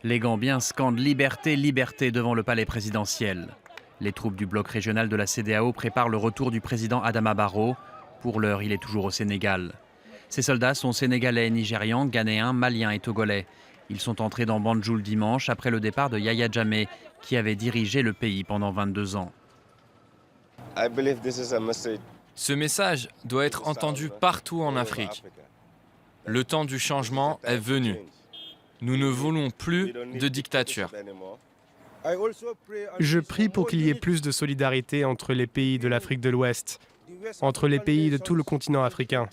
Les Gambiens scandent liberté, liberté devant le palais présidentiel. Les troupes du bloc régional de la CEDEAO préparent le retour du président Adama Barrow. Pour l'heure, il est toujours au Sénégal. Ces soldats sont sénégalais, nigérians, ghanéens, maliens et togolais. Ils sont entrés dans Banjul dimanche après le départ de Yaya Jammeh, qui avait dirigé le pays pendant 22 ans. Ce message doit être entendu partout en Afrique. Le temps du changement est venu. Nous ne voulons plus de dictature. Je prie pour qu'il y ait plus de solidarité entre les pays de l'Afrique de l'Ouest, entre les pays de tout le continent africain.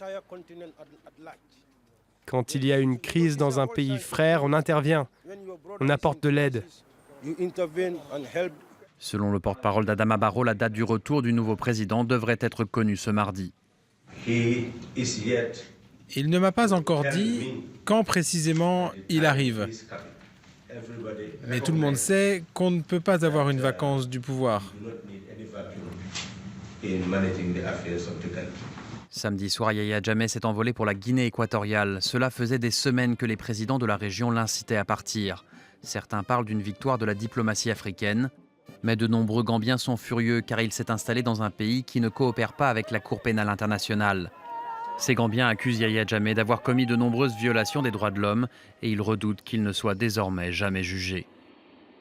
Quand il y a une crise dans un pays frère, on intervient, on apporte de l'aide. Selon le porte-parole d'Adama Barrow, la date du retour du nouveau président devrait être connue ce mardi. Il ne m'a pas encore dit quand précisément il arrive. Mais tout le monde sait qu'on ne peut pas avoir une vacance du pouvoir. Samedi soir, Yaya Jammeh s'est envolé pour la Guinée équatoriale. Cela faisait des semaines que les présidents de la région l'incitaient à partir. Certains parlent d'une victoire de la diplomatie africaine. Mais de nombreux Gambiens sont furieux car il s'est installé dans un pays qui ne coopère pas avec la Cour pénale internationale. Ces Gambiens accusent Yaya Jammeh d'avoir commis de nombreuses violations des droits de l'homme et ils redoutent qu'il ne soit désormais jamais jugé.